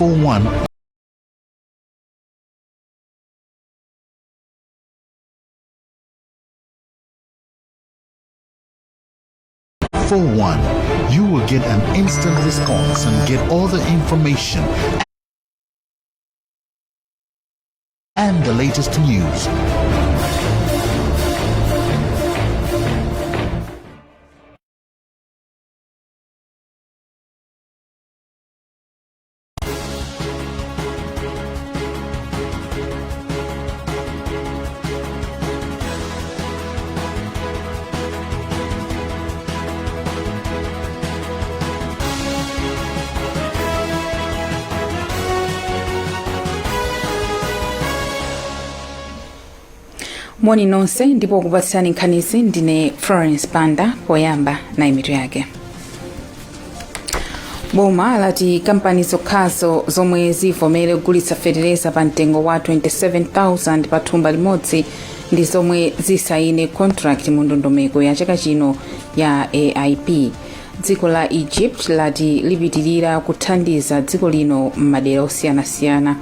41 you will get an instant response and get all the information and the latest news. Moni nonse ndipo kupatsani nkhanizi ndine Florence Panda poyamba na imitu yake. Boma lati kampani zokhazo zomwe zivomere kugulitsa fetereza pa mtengo wa 27,000 pa thumba limodzi ndi zomwe zisaine contract mu ndondomeko ya chaka chino ya AIP. Dziko la Egypt lati lipitirira kuthandiza dziko lino m'madera osiyanasiyana.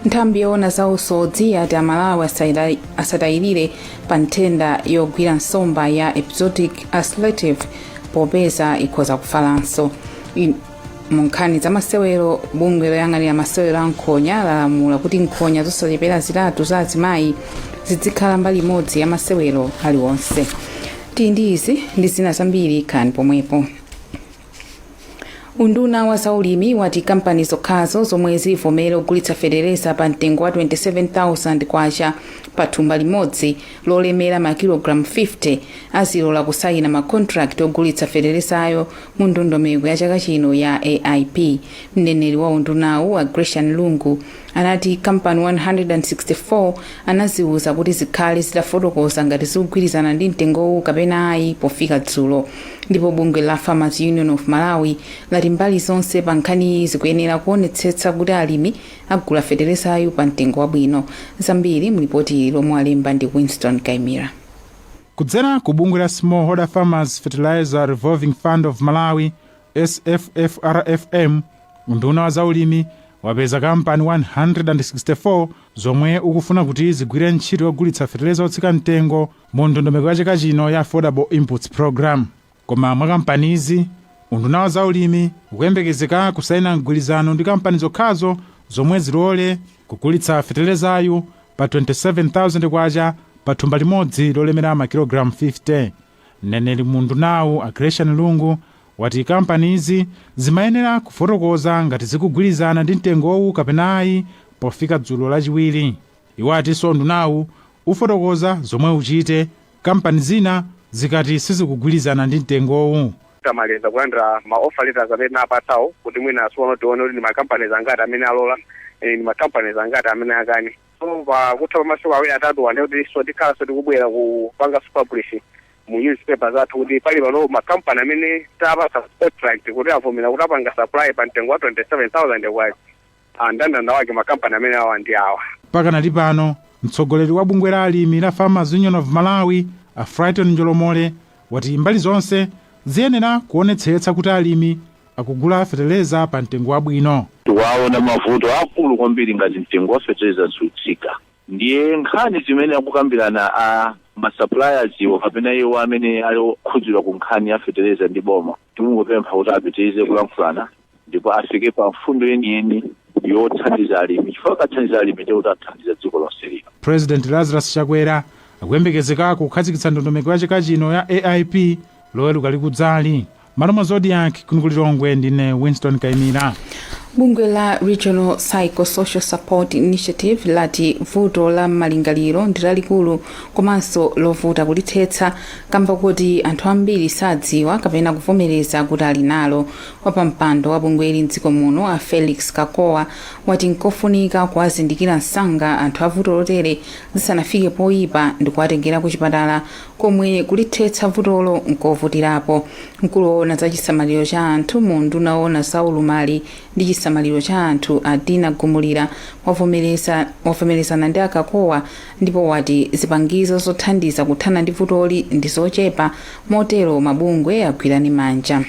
Nthambi yoona za usodzi yati Amalawi asatayirire pa nthenda yogwira nsomba ya episodic ulcerative popeza ikhoza kufalanso. Mu nkhani za masewero, bungwe loyang'anira masewero a nkhonya lalamula kuti nkhonya zosachepera zitatu za azimayi zizikhala mbali imodzi ya masewero aliwonse. Ndi izi ndi zina zambiri khalani pomwepo. Unduna wa zaulimi wati kampani zokhazo zomwe zivomere kugulitsa fetereza pa mtengo wa 27,000 kwacha pa thumba limodzi lolemera makilogramu 50 azilola kusayina makontrakt ogulitsa feterezayo mu ndondomeko ya chaka chino ya AIP. Mneneri wa undunawu wa Gresham Lungu anati kampani 164 anaziuza kuti zikhale zidafotokoza ngati zikugwirizana ndi mtengowu kapena ayi pofika dzulo. Ndipo bungwe la Farmers Union of Malawi lati mbali zonse pa nkhani zikuyenera kuonetsetsa kuti alimi agula feterezayo pa mtengo wabwino. Zambiri mlipoti lomwe alemba ndi Winston Kaimira. Kudzera ku bungwe la Smallholder Farmers Fertilizer Revolving Fund of Malawi SFFRFM, unduna wa zaulimi wapeza kampani 164 zomwe ukufuna kuti zigwire ntchito yogulitsa fetereza otsika mtengo mu ndondomeko ya chaka chino ya Affordable Inputs Program. Koma mwa kampanizi unduna wa zaulimi ukuyembekezeka kusayina mgwirizano ndi kampani zokhazo zomwe zilole kugulitsa feterezayo pa 27,000 kwacha pa thumba limodzi lolemera makilogramu 50. Mneneri mu undunawu Gresham Lungu wati kampanizi zimayenera kufotokoza ngati zikugwirizana ndi mtengowu kapena ayi pofika dzulo lachiwiri. Iwo atinso undunawu ufotokoza zomwe uchite kampani zina zikati sizikugwirizana ndi mtengowu. Tamaleza kulandira ma-offer letters amene apatsawo kuti mwina asiona tione kuti ni makampani zangati amene alola ni makampani zangati amene akani. So kutha masiku awiri atatu ande kuti so tikhala so tikubwera kupanga publish mu newspaper zathu kuti pali pano makampani amene tapasa contract kuti avomera kuti apanga supply pa mtengo wa 27,000 kwacha. Andandanda wake makampani amene awa ndi awa. Pakanali pano mtsogoleri wa bungwe la alimi la Farmers Union of Malawi Frighton Njolomole wati mbali zonse ziyenera kuonetsetsa kuti alimi akugula fetereza pa mtengo wabwino. Tiwaona mavuto akulu kwambiri ngati mtengo wa fetereza sutsika. Ndiye nkhani zimene akukambirana a masuppliers iwo kapena iwo amene akukhudzidwa ku nkhani ya fetereza ndi boma. Timungopempha kuti apitirize kulankhulana ndipo afike pa mfundo yeniyeni yothandiza alimi. Chifukwa kathandiza alimi ndi kuti athandiza dziko lonse lino. President Lazarus Chakwera akuyembekezeka kukhazikitsa ndondomeko ya chaka chino ya AIP loweruka likudzali. Maloma Zodiac Kunkulilongwe ndine Winston Kaimira. Bungwe la Regional Psychosocial Support Initiative lati vuto la malingaliro ndi lalikulu komanso lovuta kulithetsa kamba kuti anthu ambiri sadziwa kapena kuvomereza kuti ali nalo. Wapampando wa bungweli mdziko muno a Felix Kakowa wati nkofunika kuwazindikira msanga anthu avuto lotere zisanafike poyipa ndi kuwatengera ku chipatala komwe kulithetsa vutolo nkovutirapo. Mkuloona za chisamaliro cha anthu mu unduna woona za ulumali ndi chisamaliro cha anthu Adina Gumulira wavomerezana ndi Akakowa ndipo wati zipangizo zothandiza kuthana ndi vutoli ndi zochepa motero mabungwe agwirani manja.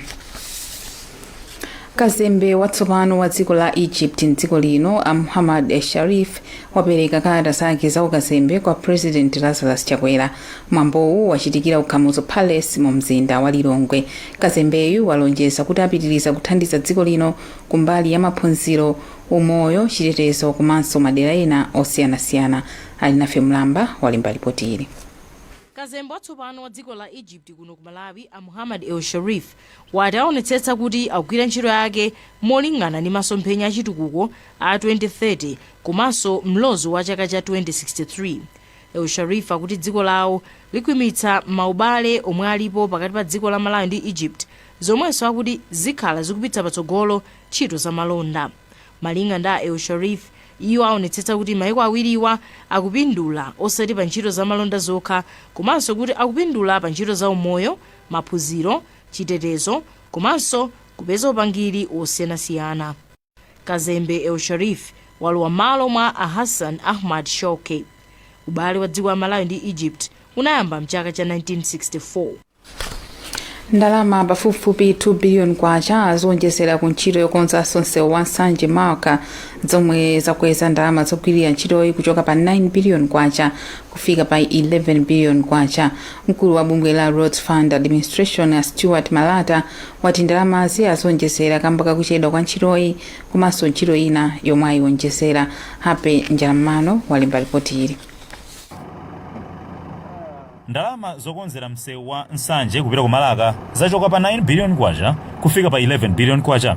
kazembe watsopano wa dziko la Egypt mdziko lino Muhammad el-Sharif wapereka kalata zake za ukazembe kwa President Lazarus Chakwera. Mwambowu wachitikira ku Kamuzu Palace mu mzinda wa Lilongwe. Kazembeyu walonjeza kuti apitiriza kuthandiza dziko lino kumbali ya maphunziro, umoyo, chitetezo komanso madera ena osiyanasiyana. Ali nafe mlamba walemba ripoti ili. Kazembe watsopano wa dziko la Egypt kuno ku Malawi Muhammad el-Sharif wati aonetsetsa kuti akugwira ntchito yake molingana ndi masomphenya achitukuko a 2030 komanso mlozo wa chaka cha 2063. El-Sharif akuti dziko lawo likwimitsa maubale omwe alipo pakati pa dziko la Malawi ndi Egypt, zomwenso akuti zikhala zikupitsa patsogolo ntchito za malonda. Malinga nda el-Sharif, iwo aonetsetsa kuti maiko awiriwa akupindula osati pa ntchito za malonda zokha, komanso kuti akupindula pa ntchito za umoyo, maphunziro, chitetezo komanso kupeza upangiri osiyanasiyana. Kazembe el-Sharif walowa malo mwa Hassan Ahmad Shauki. Ubale wa dziko la Malawi ndi Egypt unayamba mchaka cha 1964. Ndalama pafupifupi 2 billion kwacha zonjezera ku ntchito yokonza msewu wa Nsanje Mawaka, zomwe zakweza ndalama zogwirira ntchitoyi kuchoka pa 9 billion kwacha kufika pa 11 billion kwacha. Mkulu wa bungwe la Roads Fund Administration Stuart Malata wati ndalamazi azonjezera kamba kakuchedwa kwa ntchitoyi komanso ntchito ina yomwe ayonjezera. Hape Njalamano walemba ripoti ili. Ndalama zokonzera msewu wa Nsanje kupita ku Malaka zachoka pa 9 billion kwacha kufika pa 11 billion kwacha.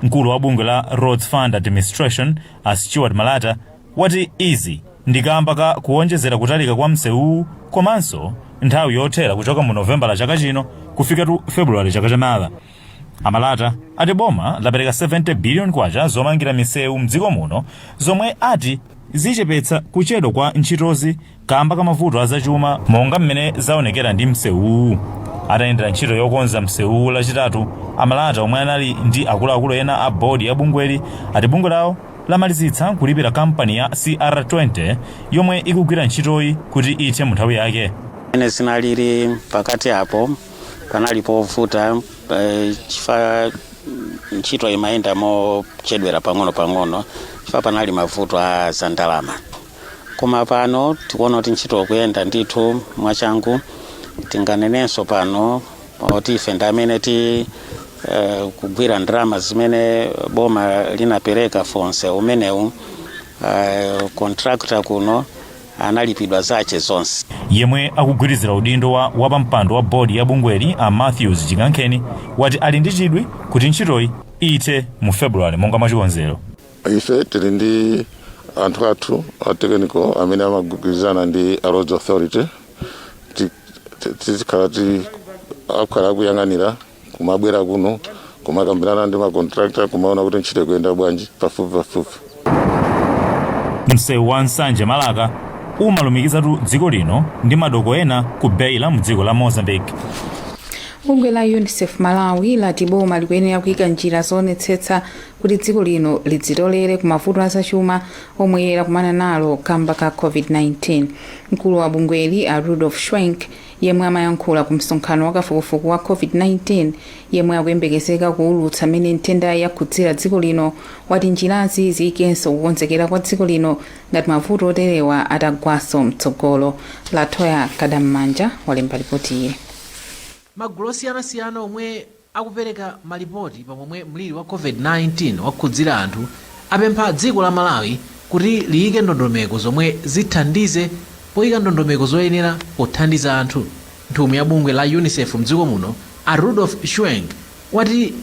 Mkulu wa bungwe la Roads Fund Administration Stuart Malata wati izi ndikamba ka kuonjezera kutalika kwa msewu komanso nthawi yothera kuchoka mu November chaka chino kufika tu February chaka chamawa. Amalata ati boma lapereka 70 billion kwacha zomangira misewu mdziko muno, zomwe ati zichepetsa kuchedwa kwa ntchitozi kamba ka mavuto azachuma monga mmene zaonekera ndi msewu. Atayendera ntchito yokonza msewu lachitatu, Amalata omwe anali ndi akuluakulu ena a bodi ya bungweli ati bungwe lawo lamalizitsa kulipira kampani ya CR20 yomwe ikugwira ntchitoyi kuti ithe mu nthawi yake. Ine zinaliri pakati apo panalipo povuta chifukwa ntchito imayenda mochedwera pang'ono chifukwa panali mavuto a ndalama. Koma pano tikuona kuti ntchito kuyenda ndithu mwachangu. Tinganenenso pano kuti ife ndamene ti kugwira ndalama zimene boma linapereka fonse umenewu contractor kuno analipidwa zache zonse. Yemwe akugwirizira udindo wa pampando wa bodi ya bungweli a Matthews Chikankheni wati ali ndi chidwi kuti ntchitoyi ithe mu February monga mwachikonzero. Ife tili ndi anthu athu a technical amene amagwirizana ndi Roads Authority tikhala akhala kuyang'anira kumabwera kuno kumakambirana ndi macontractor kumaona kuti ntchito kuyenda bwanji pafupi. Msewu wa Nsanje Malaka umalumikizatu dziko lino ndi madoko ena ku Beira mu dziko la Mozambique. Bungwe la UNICEF Malawi lati boma likuyenera kuyika njira zoonetsetsa kuti dziko lino lidzitolere ku mavuto azachuma omwe lakumana nalo kamba ka COVID-19. Mkulu wa bungweli a Rudolf Schwenk yemwe amayankhula ku msonkhano wa kafukufuku wa COVID-19 yemwe akuyembekezeka kuulutsa mmene nthenda yakhudzira dziko lino, wati njirazi ziyikenso kukonzekera kwa dziko lino ngati mavuto oterewa atagwaso mtsogolo. Latoya Kadammanja walemba ripoti iyi. Magulu osiyanasiyana omwe akupereka malipoti pamomwe mliri wa COVID-19 wakhudzira anthu apempha dziko la Malawi kuti liyike ndondomeko zomwe zithandize poyika ndondomeko zoyenera pothandiza anthu. Nthumwi ya bungwe la UNICEF mdziko muno a Rudolf Schwenk wati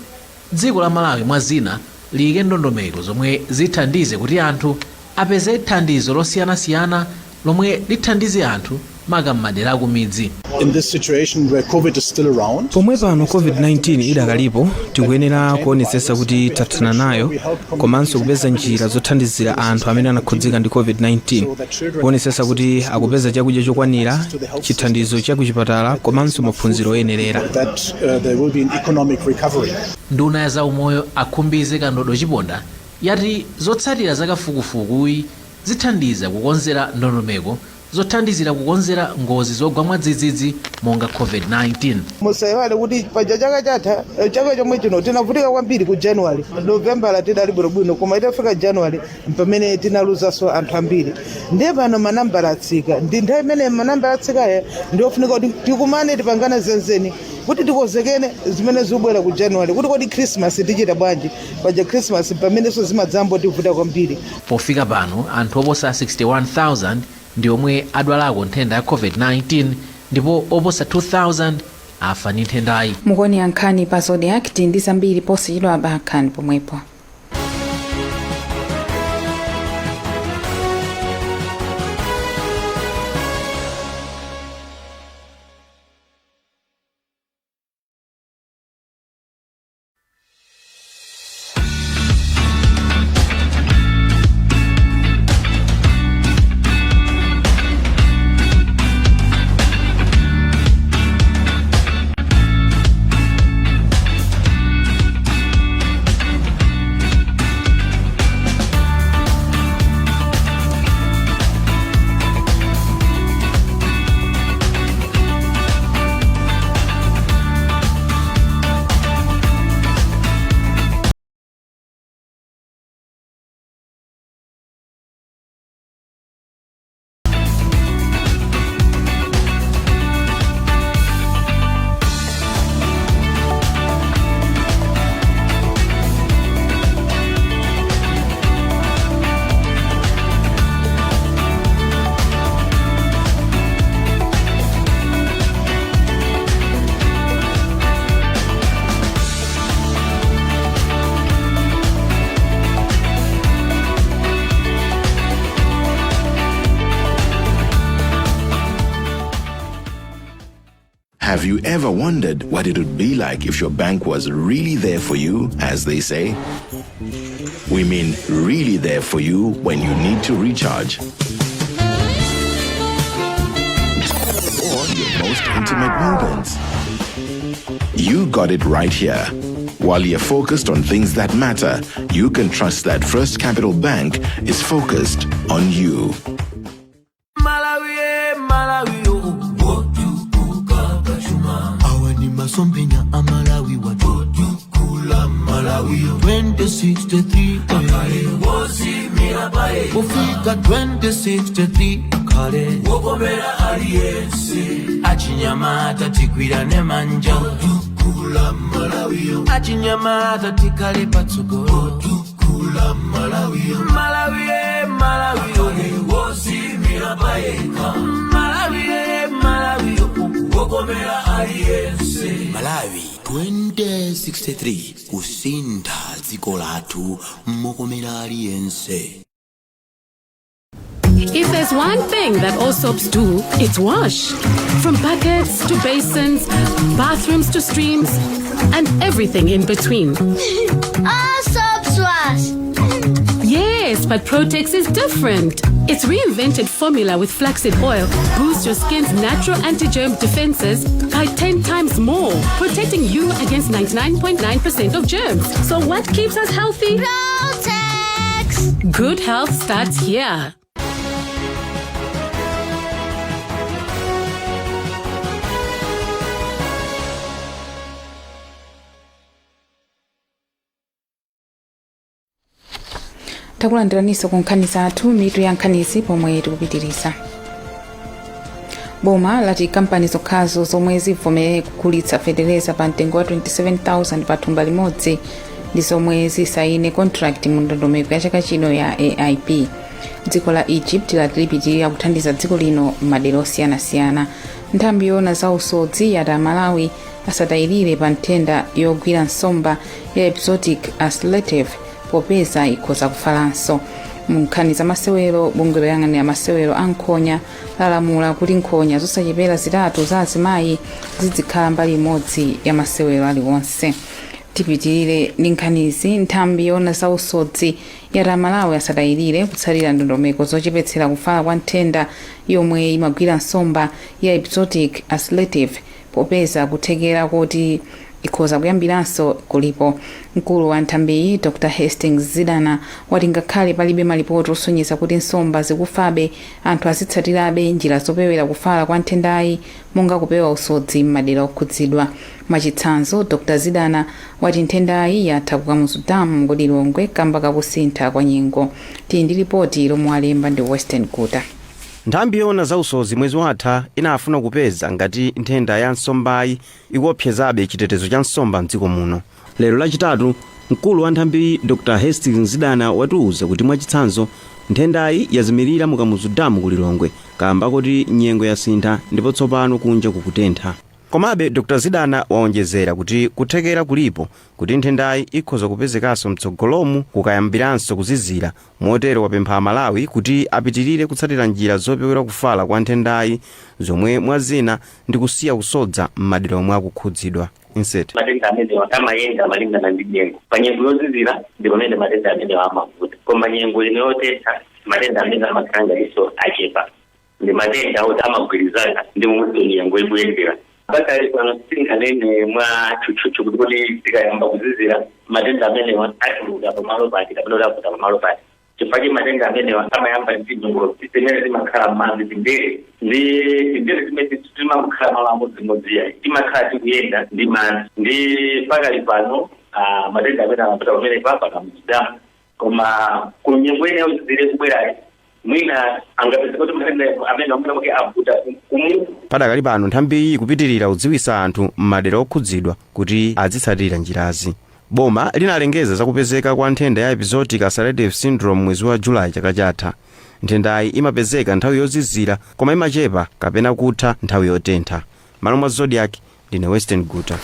dziko la Malawi mwazina liyike ndondomeko zomwe zithandize kuti anthu apeze thandizo losiyanasiyana lomwe lithandize anthu maka m'madera akumidzi. Pomwe pano COVID-19 idakalipo, tikuyenera kuonetsetsa kuti tathana nayo komanso kupeza njira zothandizira anthu amene anakhudzika ndi COVID-19, kuonetsetsa kuti akupeza chakudya chokwanira, chithandizo cha kuchipatala komanso maphunziro oyenerera. Nduna ya zaumoyo akhumbize Kandodo Chiponda yati zotsatira zakafukufukuyi zithandiza kukonzera ndondomeko zothandizira kukonzera ngozi zogwa mwadzidzidzi monga COVID-19. musaiwale kuti paja chaka chatha chaka chomwe chino tinavutika kwambiri ku January, November tidali bwinobwino, koma itafika January pamene tinaluzanso anthu ambiri. Ndiye pano manambala atsika, ndi nthawi imene manambala atsikayo ndiofunika kuti tikumane tipangane zenzeni kuti tikozekene zimene zikubwera ku January, kuti kodi Christmas tichita bwanji, paja Christmas pamenenso zimadzambo tivuta kwambiri. Pofika pano anthu oposa 61,000 ndi omwe adwalako nthenda ya COVID-19 ndipo oposa 2,000 afa ndi nthendayi. mukoni yankhani pa Zodiac ndi zambiri posachedwa abakhani pomwepo. Have you ever wondered what it would be like if your bank was really there for you, as they say? We mean really there for you when you need to recharge. Or your most intimate moments. You got it right here. While you're focused on things that matter, you can trust that First Capital Bank is focused on you. Sompenya amalawi watukula malawi 2063 akale wozimira bae kufika 2063 akale wogomera aliyense achinyamata tigwira ne manja tukula malawi achinyamata tikale patsogolo tukula malawi malawi malawi wozimira bae malawi wogomera aliyense Malawi 2063 kusinda dziko lathu mogomera aliyense. If there's one thing that all soaps do, it's wash. From buckets to basins, bathrooms to streams, and everything in between. All soaps wash. Yes, but Protex is different. Its reinvented formula with flaxseed oil boosts your skin's natural anti-germ defenses by 10 times more, protecting you against 99.9% of germs. So what keeps us healthy? Protex! Good health starts here. takulandiraniso ku nkhani zathu mitu ya nkhanizi pomwe tikupitiriza. Boma lati kampani zokhazo zomwe zivomere kugulitsa fetereza pa mtengo wa 27,000 pa thumba limodzi ndi zomwe zisaine contract mu ndondomeko ya chaka chino ya AIP. Dziko la Egypt lati lipitirira kuthandiza dziko lino m'madera osiyanasiyana. Nthambi yoona za usodzi yati Malawi asatayirire pa nthenda yogwira nsomba ya episodic ulcerative popeza ikhoza kufalanso. Mu nkhani za masewero, bungwe loyang'anira masewero a nkhonya lalamula kuti nkhonya zosachepera zitatu za azimayi zizikhala mbali imodzi ya masewero aliwonse. Tipitirire ndi nkhanizi. Nthambi yoona za usodzi yati Malawi asatayirire kutsatira ndondomeko zochepetsera kufala kwa nthenda yomwe imagwira nsomba ya episodic ulcerative popeza kuthekera kuti ikhoza kuyambiranso kulipo. Mkulu wa nthambiyi Dr Hastings Zidana wati ngakhale palibe malipoti osonyeza kuti nsomba zikufabe, anthu azitsatirabe njira zopewera kufala kwa nthendayi monga kupewa usodzi m'madera okhudzidwa. Mwachitsanzo, Dr Zidana wati nthendayi yatha kukamuzu damu kulilongwe kamba kakusintha kwa nyengo. Tili ndi ripoti lomwe alemba ndi Western Guta. Nthambi yoona za usodzi mwezi watha inafuna kupeza ngati nthenda ya nsombayi ikuopsezabe chitetezo cha nsomba mdziko muno. Lero lachitatu, mkulu wa nthambi Dr Hastings Zidana watiuza kuti mwachitsanzo nthendayi yazimirira mukamuzu damu kulilongwe kamba kuti nyengo yasintha ndipo tsopano kunja kukutentha. Komabe Dr Zidana waonjezera kuti kuthekera kulipo kuti nthendayi ikhoza kupezekanso mtsogolomu kukayambiranso kuzizira. Motero wapempha Amalawi kuti apitirire kutsatira njira zopewera kufala kwa nthendayi zomwe mwazina ndi kusiya kusodza m'madera omwe akukhudzidwa. Matenda amene amayenda malingana ndi nyengo. Pa nyengo yozizira ndi pamene matenda amene amavuta. Koma nyengo inayotentha matenda amene amakhala iso achepa. Ndi matenda oti amagwirizana ndi momwe nyengo ikuyendera. Bakali pano singanene mwa chuchuchu kuti tikayamba kuzizira matenda amene atuluka pamalo pati kapena lakuta pamalo pati. Chifukwa matenda amene amayamba ndi nyengo zimene zimakhala m'madzi zimbere zimene zimakhala malo amodzi yayi timakhala tikuyenda ndi madzi. Ndi pakali pano matenda amene amapita pamene papa kamuzidamu koma ku nyengo ine yozizire kubwerayi mwina angapeza kuti matenda amene amene avuta kumu. Padakali pano nthambiyi kupitirira kudziwitsa anthu m'madera okhudzidwa kuti azitsatira njirazi. Boma linalengeza zakupezeka kwa nthenda ya episodic ulcerative syndrome mwezi wa Julayi chaka chatha. Nthendayi imapezeka nthawi yozizira koma imachepa kapena kutha nthawi yotentha. Malo mwa Zodiac ndine Western Guta.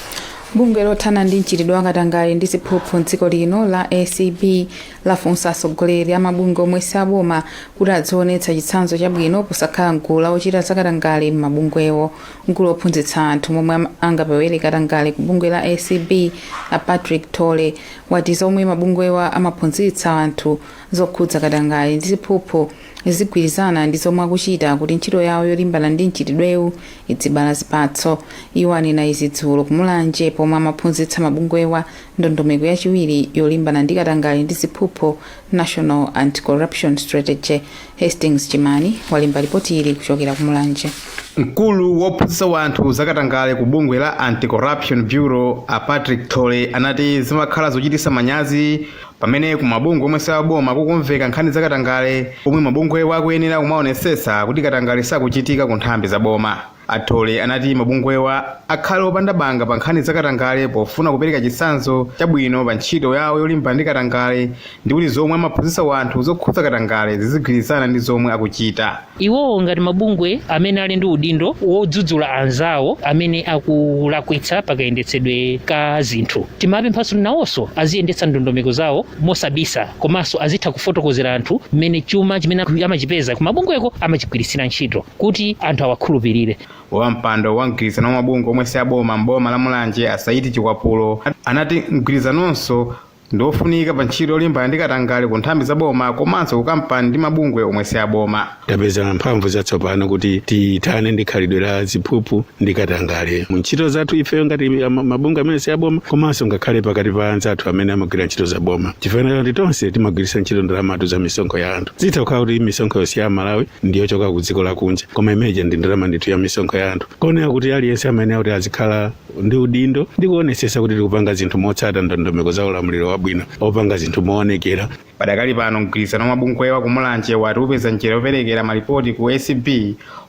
Bungwe lothana ndi mchitidwe wakatangale ndi ziphuphu m'dziko lino la ACB lafunsa atsogoleri a mabungwe omwe saboma kuti adzionetsa chitsanzo chabwino posakhala mgulu la ochita zakatangale m'mabungwewo. Mkulu wophunzitsa anthu momwe angapewere katangale ku bungwe la ACB a Patrick Tole wati zomwe mabungwewa amaphunzitsa anthu zokhudza katangale ndi ziphuphu zigwirizana ndi zomwe akuchita kuti ntchito yawo yolimbana ndi mchitidwewu idzibala zipatso. Iwo anena izi dzulo kumulanje pomwe amaphunzitsa mabungwewa ndondomeko yachiwiri yolimbana ndi katangale ndi ziphuphu National Anti-Corruption Strategy. Hastings Chimani walemba ripoti ili kuchokera kumulanje. Mkulu wophunzitsa wanthu zakatangale ku bungwe la Anti-Corruption Bureau a Patrick Tole anati zimakhala zochititsa manyazi pamene ku mabungwe omwe saboma kukumveka nkhani zakatangale omwe mabungwewa akuyenera kumaonetsetsa kuti katangale sakuchitika ku nthambi za boma. Atole anati mabungwewa akhale opanda banga pa nkhani zakatangale pofuna kupereka chitsanzo chabwino pa ntchito yawo yolimbana ndi katangale ndi kuti zomwe amaphunzitsa wanthu zokhudza katangale zizigwirizana ndi zomwe akuchita. Iwowo ngati mabungwe amene ali ndi udindo wodzudzula anzawo amene akulakwitsa pakayendetsedwe ka zinthu, timapemphanso nawonso aziyendetsa ndondomeko zawo mosabisa komanso azitha kufotokozera anthu mmene chuma chimene amachipeza ku mabungweko amachigwiritsira ntchito kuti anthu awakhulupirire. Wampando wa mgwirizano wa mabungwe omwe saboma m'boma la Mulanje Asaiti Chikwapulo anati mgwirizanonso ndofunika pa ntchito yolimbana ndi katangale ku nthambi za boma komanso ku kampani ndi mabungwe omwe saboma. Tapeza mphamvu zatsopano kuti tithane ndi khalidwe la ziphuphu ndi katangale mu ntchito zathu ifeyo ngati mabungwe amene saboma komanso ngakhale pakati pa anzathu amene amagwira ntchito za boma. Chifukwa kuti tonse timagwiritsa ntchito ndalama za misonkho ya anthu. Zitha kukhala kuti misonkho yonse ya Malawi ndiyochoka ku dziko lakunja koma imeneyi ndi ndalama ndithu ya misonkho ya anthu. Kuoneka kuti aliyense amene kuti azikhala ndi udindo ndi kuonetsetsa kuti tikupanga zinthu motsata ndondomeko za ulamuliro wabwino opanga zinthu moonekera. Padakali pano mgwirizano wa mabungwewa ku Mulanje wati upeza njira yoperekera malipoti ku ACB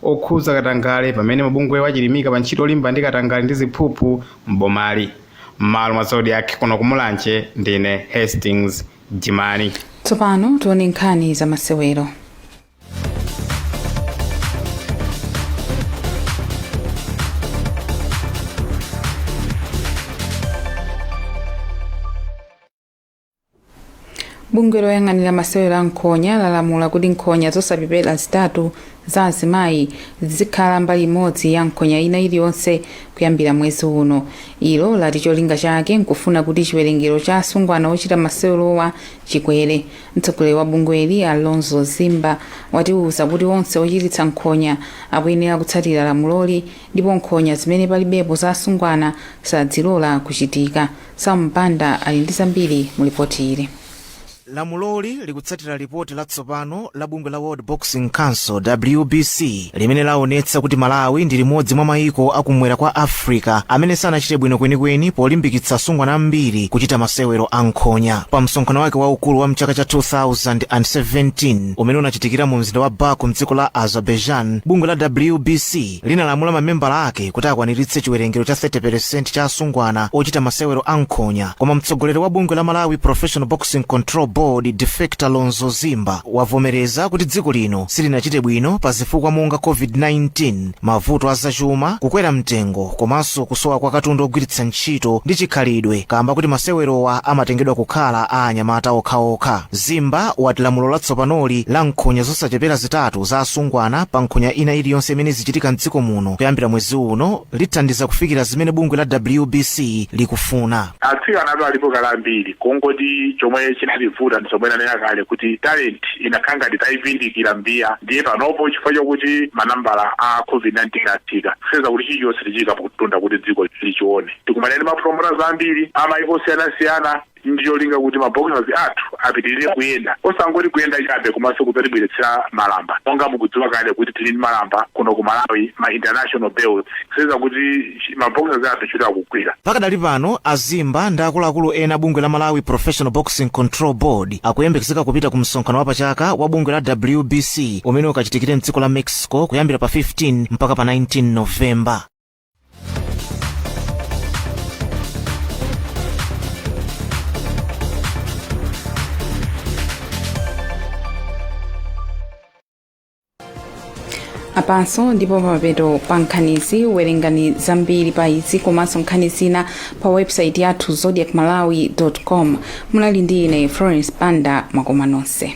okhudza katangale pamene mabungwewa achilimika pa ntchito yolimbana ndi katangale ndi ziphuphu m'bomali. M'malo mwa Zodiac kuno ku Mulanje ndine Hastings Jimani. Tsopano tione nkhani za masewero. bungwe loyang'anira masewero a nkhonya lalamula kuti nkhonya zosapepera zitatu za azimayi zizikhala mbali imodzi ya nkhonya ina iliyonse kuyambira mwezi uno. Ilo lati cholinga chake nkufuna kuti chiwerengero cha asungwana ochita masewerowa chikwere. Mtsogoleri wa bungweli Alonzo Zimba watiuza kuti onse ochititsa nkhonya akuyenera kutsatira lamuloli ndipo nkhonya zimene palibepo za asungwana sadzilola kuchitika. Sampanda ali ndi zambiri mu ripoti ili. Lamuloli likutsatira ripoti latsopano la bungwe la World Boxing Council WBC limene laonetsa kuti Malawi ndi limodzi mwa mayiko akumwera kwa Africa amene sanachite bwino kwenikweni polimbikitsa asungwana ambiri kuchita masewero a nkhonya. Pa msonkhano wake waukulu wa mchaka cha 2017 umene unachitikira mu mzinda wa Baku mdziko la Azerbaijan, bungwe la WBC linalamula mamembala ake kuti akwaniritse chiwerengero cha 30% cha asungwana ochita masewero a nkhonya. Koma mtsogoleri wa bungwe la Malawi Professional Boxing Control Board Defector Alonzo Zimba wavomereza kuti dziko lino silinachite bwino pa zifukwa monga COVID-19, mavuto azachuma, kukwera mtengo, komanso kusowa kwa katundu ogwiritsa ntchito ndi chikhalidwe kamba kuti masewerowa amatengedwa kukhala a anyamata okhaokha. Zimba wati lamulo latsopanoli la nkhonya zosachepera zitatu za asungwana pa nkhonya ina iliyonse imene zichitika mdziko muno kuyambira mwezi uno lithandiza kufikira zimene bungwe la WBC likufuna. Atsikana alipo kalambiri kongoti chomwe chinalivuta ndichomwe nanena kale kuti talent inakhanga nditayivindikira mbiya ndiye panopo chifukwa chokuti manambala a COVID-19 atsika kuseza kuti chilichonse tichika pakutunda kuti dziko lichione. Tikumanene mapromoters ambiri amayiko osiyanasiyana ndiyolinga kuti maboxers athu apitirire kuyenda osangoti kuyenda chabe komanso kudzatibweretsera malamba monga mukudziwa kale kuti tili ndi malamba kuno ku Malawi ma international belts kuseza kuti maboxers athu chita kugwira. Pakadali pano Azimba ndi akuluakulu ena bungwe la Malawi Professional Boxing Control Board akuyembekezeka kupita ku msonkhano wa pachaka wa bungwe la WBC umene ukachitikire mdziko la Mexico kuyambira pa 15 mpaka pa 19 November. Apanso ndipo papeto pa nkhanizi werengani zambiri pa izi komanso nkhani zina pa website yathu zodiacmalawi.com. Munali ndi ine Florence Panda, makoma nonse.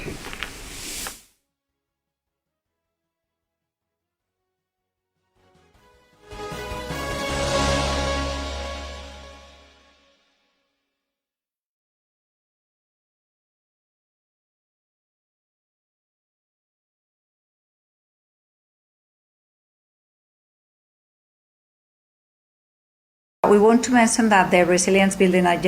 We want to mention that the resilience building agenda